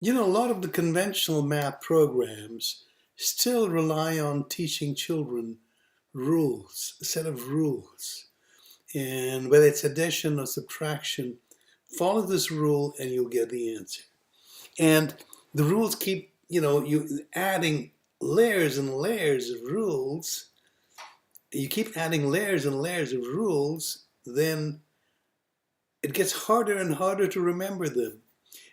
A lot of the conventional math programs still rely on teaching children rules, a set of rules. And whether it's addition or subtraction, follow this rule and you'll get the answer. And the rules keep, you adding layers and layers of rules. You keep adding layers and layers of rules, then it gets harder and harder to remember them.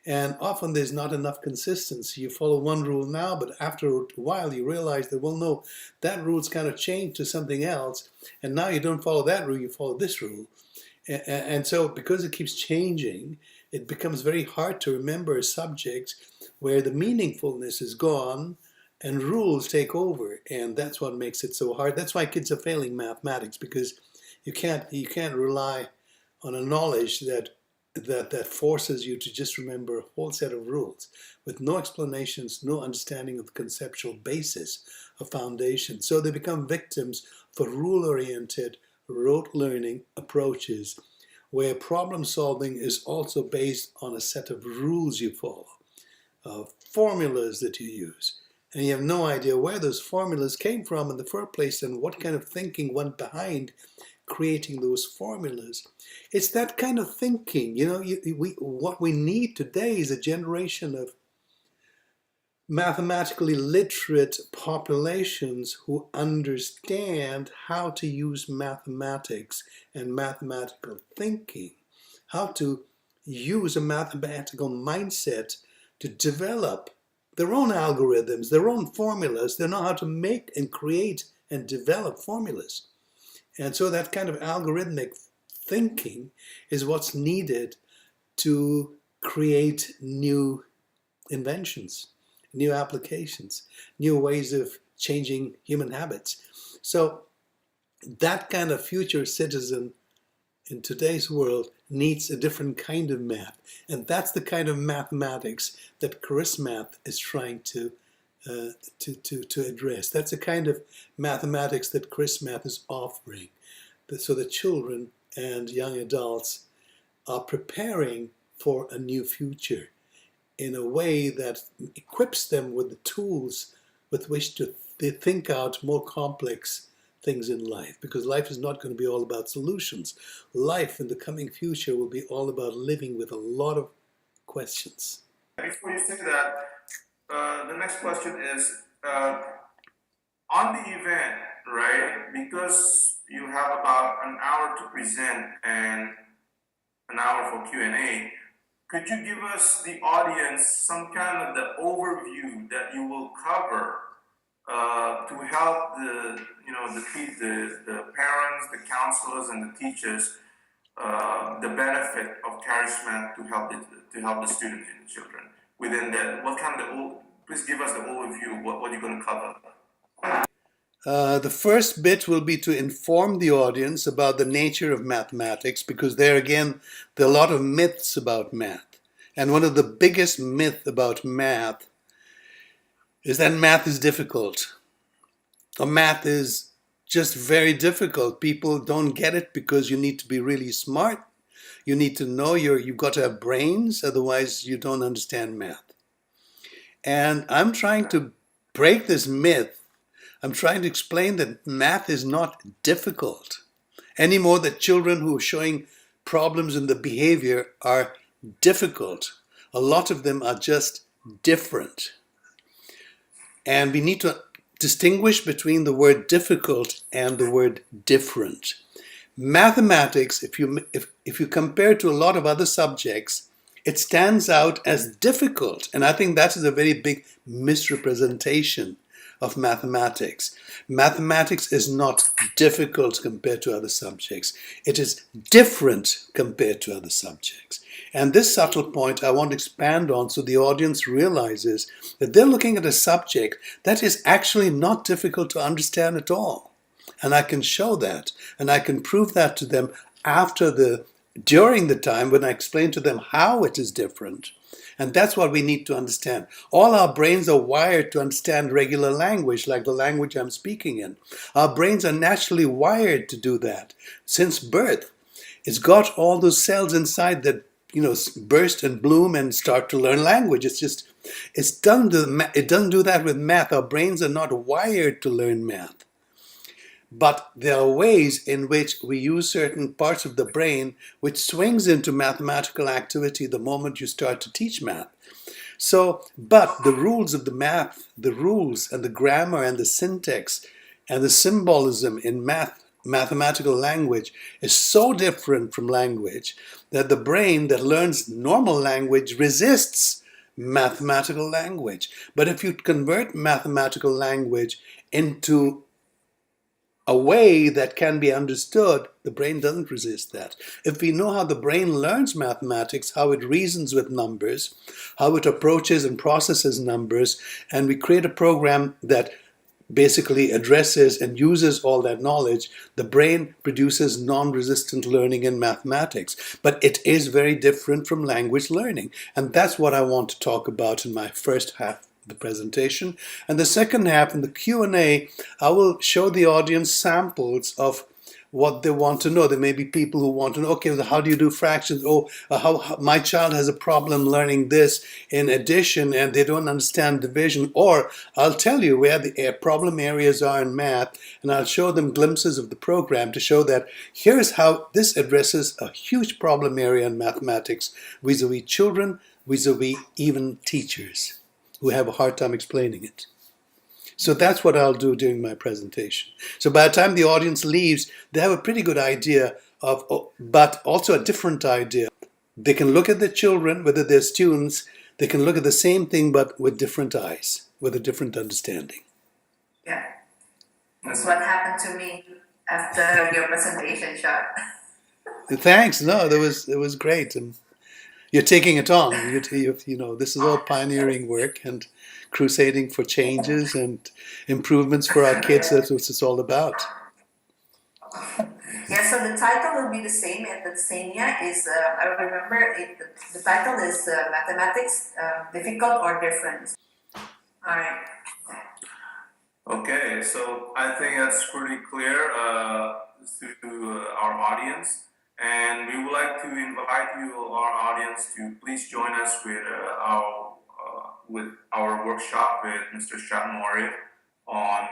And often there's not enough consistency. You follow one rule now, but after a while you realize that, well, no, that rule's kind of changed to something else. And now you don't follow that rule, you follow this rule. And so because it keeps changing, it becomes very hard to remember subjects where the meaningfulness is gone and rules take over. And that's what makes it so hard. That's why kids are failing mathematics, because you can't rely on a knowledge that forces you to just remember a whole set of rules with no explanations, no understanding of the conceptual basis of foundation. So they become victims for rule-oriented, rote learning approaches where problem solving is also based on a set of rules you follow, formulas that you use. And you have no idea where those formulas came from in the first place and what kind of thinking went behind creating those formulas. It's that kind of thinking. What we need today is a generation of mathematically literate populations who understand how to use mathematics and mathematical thinking, how to use a mathematical mindset to develop their own algorithms, their own formulas. They know how to make and create and develop formulas. And so that kind of algorithmic thinking is what's needed to create new inventions, new applications, new ways of changing human habits. So that kind of future citizen in today's world needs a different kind of math. And that's the kind of mathematics that charismath is trying to address. That's the kind of mathematics that charismath is offering. So the children and young adults are preparing for a new future in a way that equips them with the tools with which to think out more complex things in life, because life is not going to be all about solutions. Life in the coming future will be all about living with a lot of questions. Before you say that, the next question is, on the event, right, because you have about an hour to present and an hour for Q&A, could you give us, the audience, some kind of the overview that you will cover to help the parents, the counselors, and the teachers the benefit of charismath to help the students and the children within that? Please give us the overview. What you're going to cover. The first bit will be to inform the audience about the nature of mathematics, because there again, there are a lot of myths about math. And one of the biggest myths about math is that math is difficult. Or math is just very difficult. People don't get it because you need to be really smart. You need to know you've got to have brains, otherwise you don't understand math. And I'm trying to break this myth. I'm trying to explain that math is not difficult any more that children who are showing problems in the behavior are difficult. A lot of them are just different. And we need to distinguish between the word difficult and the word different. Mathematics, if you compare it to a lot of other subjects, it stands out as difficult. And I think that is a very big misrepresentation of mathematics. Mathematics is not difficult compared to other subjects. It is different compared to other subjects. And this subtle point I want to expand on so the audience realizes that they're looking at a subject that is actually not difficult to understand at all. And I can show that, and I can prove that to them during the time when I explain to them how it is different. And that's what we need to understand. All our brains are wired to understand regular language, like the language I'm speaking in. Our brains are naturally wired to do that since birth. It's got all those cells inside that burst and bloom and start to learn language. It doesn't do that with math. Our brains are not wired to learn math. But there are ways in which we use certain parts of the brain which swings into mathematical activity the moment you start to teach math. So, but the rules of the math, the rules and the grammar and the syntax and the symbolism in mathematical language is so different from language that the brain that learns normal language resists mathematical language. But if you convert mathematical language into a way that can be understood, the brain doesn't resist that. If we know how the brain learns mathematics, how it reasons with numbers, how it approaches and processes numbers, and we create a program that basically addresses and uses all that knowledge, the brain produces non-resistant learning in mathematics. But it is very different from language learning. And that's what I want to talk about in my first half the presentation. And the second half, in the Q&A, I will show the audience samples of what they want to know. There may be people who want to know, okay, how do you do fractions? Oh, how my child has a problem learning this in addition and they don't understand division. Or I'll tell you where the problem areas are in math, and I'll show them glimpses of the program to show that here's how this addresses a huge problem area in mathematics vis-a-vis children, vis-a-vis even teachers who have a hard time explaining it. So that's what I'll do during my presentation. So by the time the audience leaves, they have a pretty good idea of, but also a different idea. They can look at the children, whether they're students, they can look at the same thing but with different eyes, with a different understanding. Yeah, that's what happened to me after your presentation, Shad. Thanks. No, it was great. And you're taking it on. This is all pioneering work and crusading for changes and improvements for our kids. That's what it's all about. Yeah, so the title will be the same at the same year. I remember the title is Mathematics, Difficult or Different. All right. Okay, so I think that's pretty clear to our audience. And we would like to invite you, our audience, to please join us with our workshop with Mr. Shad Moarif on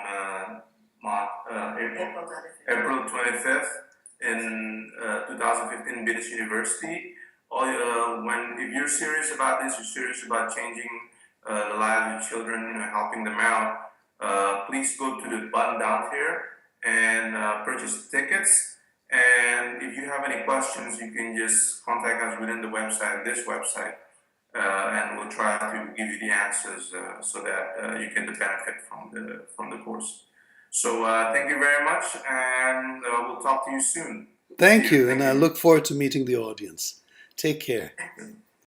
April 25th in 2015 British University. If you're serious about this, you're serious about changing the lives of children, helping them out, please go to the button down here and purchase tickets. And if you have any questions, you can just contact us within the website, this website, and we'll try to give you the answers so that you can benefit from the course. So thank you very much, and we'll talk to you soon. Thank you, and I look forward to meeting the audience. Take care.